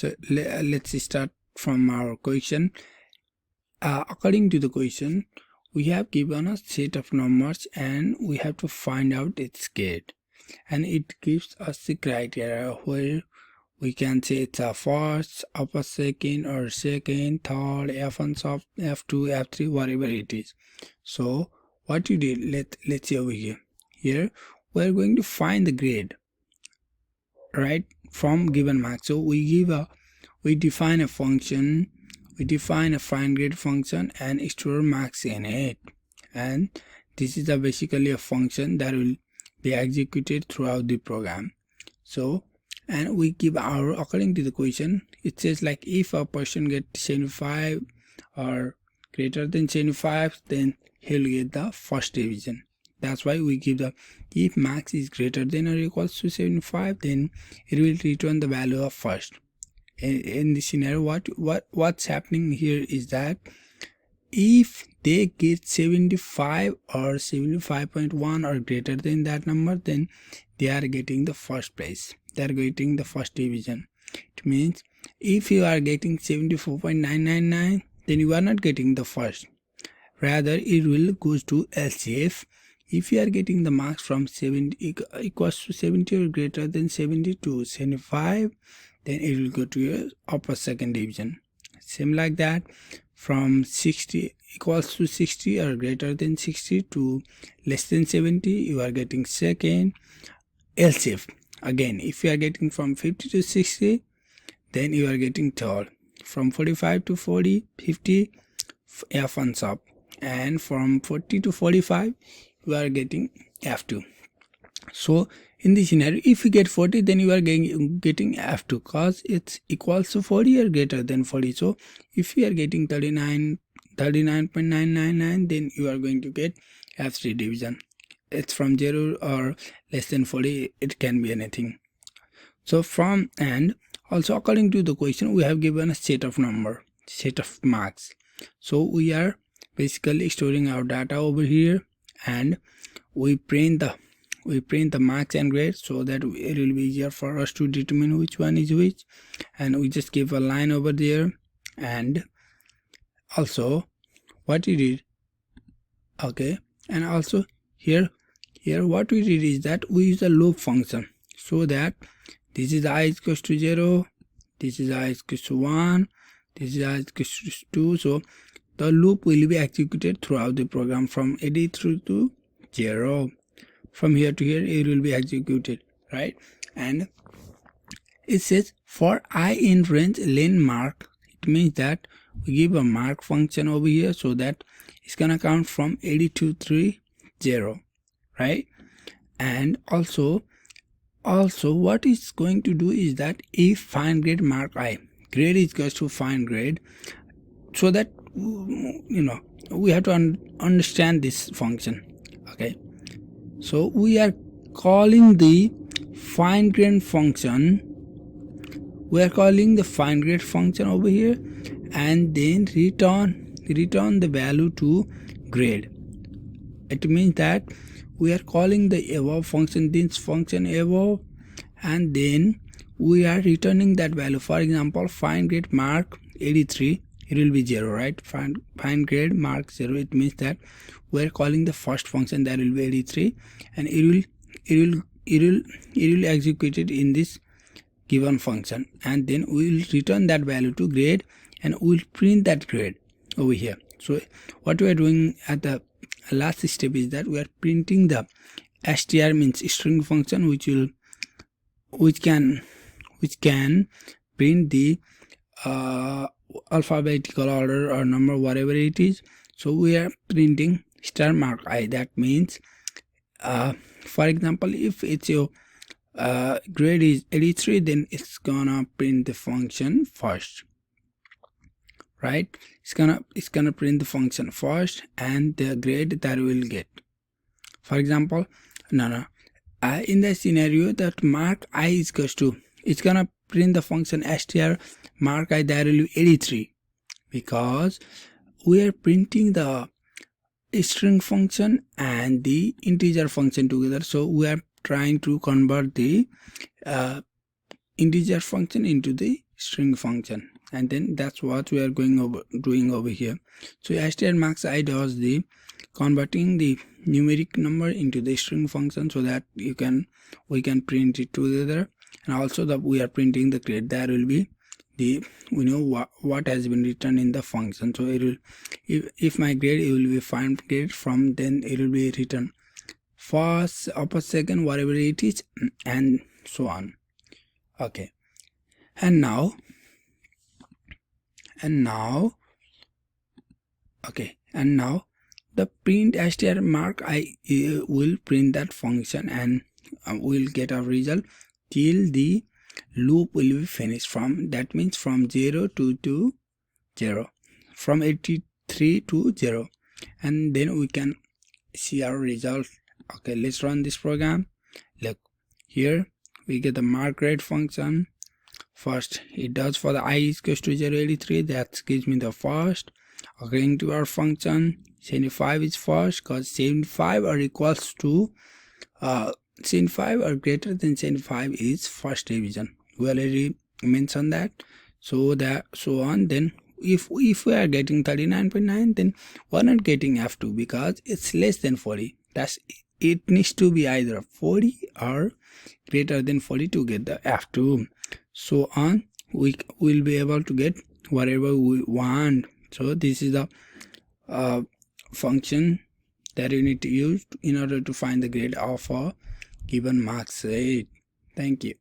So let's start from our question. According to the question, we have given a set of numbers and we have to find out its grade, and it gives us the criteria where we can say it's a first, upper second, or second, third, F1 sub, F2, F3, whatever it is. So what you did, let's see over here. Here we're going to find the grade, right, from given marks. So we define a function, we define a find grade function and store marks in it, and this is basically a function that will be executed throughout the program. So, and we give our, according to the question, it says like if a person gets 75 or greater than 75, then he'll get the first division. That's why we give the, if max is greater than or equals to 75, then it will return the value of first. In this scenario, what's happening here is that if they get 75 or 75.1 or greater than that number, then they are getting the first place, they are getting the first division. It means if you are getting 74.999, then you are not getting the first, rather it will goes to LCF. If you are getting the marks from 70 equals to 70 or greater than 70 to 75, then it will go to your upper second division. Same like that, from 60 equals to 60 or greater than 60 to less than 70, you are getting second LCF. Again, if you are getting from 50 to 60, then you are getting third. From 45 to 40, 50, F1 sub, and from 40 to 45, you are getting F2. So in this scenario, if you get 40, then you are getting F2 because it's equals to 40 or greater than 40. So if you are getting 39.999, then you are going to get F3 division. It's from 0 or less than 40, it can be anything. So from, and also according to the question, we have given a set of number, set of marks. So we are basically storing our data over here, and we print the marks and grades so that it will be easier for us to determine which one is which, and we just give a line over there. And also what we did, okay, and also here what we did is that we use a loop function, so that this is I equals to 0, this is I equals to 1, this is I equals to 2. So the loop will be executed throughout the program from 80 through to 0. From here to here it will be executed, right? And it says for I in range len mark, it means that we give a mark function over here, so that it's gonna count from 80 to 30, right? And also what it's going to do is that if find grade mark I, grade is equals to find grade, so that we have to understand this function. Okay, so we are calling the find grade function, we are calling the find grade function over here, and then return the value to grade. It means that we are calling the above function, this function above, and then we are returning that value. For example, find grade mark 83, it will be 0, right? Find grade mark 0, it means that we are calling the first function, that will be 83, and it will execute it in this given function, and then we will return that value to grade, and we will print that grade over here. So what we are doing at the last step is that we are printing the str, means string function, which can print the alphabetical order or number, whatever it is. So we are printing star mark I. That means for example, if it's your grade is 83, then it's gonna print the function first, right? It's gonna print the function first and the grade that we will get. For example, in the scenario that mark I is equals to, it's gonna print the function str mark I, that will be 83, because we are printing the string function and the integer function together. So we are trying to convert the integer function into the string function, and then that's what we are doing over here. So str marks I does the converting the numeric number into the string function, so that we can print it together, and also that we are printing the grade. There will be the what has been written in the function. So it will, if my grade, it will be find grade from, then it will be written first, upper, second, whatever it is, and so on. Okay, and now the print str mark I will print that function, and we'll get a result till the loop will be finished. From that means from 0 to 0, from 83 to 0, and then we can see our result. Okay, let's run this program. Look here, we get the mark grade function. First it does for the I is equals to 083, that gives me the first. According to our function, 75 is first, because 75 are equals to 75 or greater than 75 is first division. We already mentioned that. So on. Then if we are getting 39.9, then we're not getting F2 because it's less than 40. That's it needs to be either 40 or greater than 40 to get the F2. So on, we will be able to get whatever we want. So this is the function that you need to use in order to find the grade of a given marks rate. Thank you.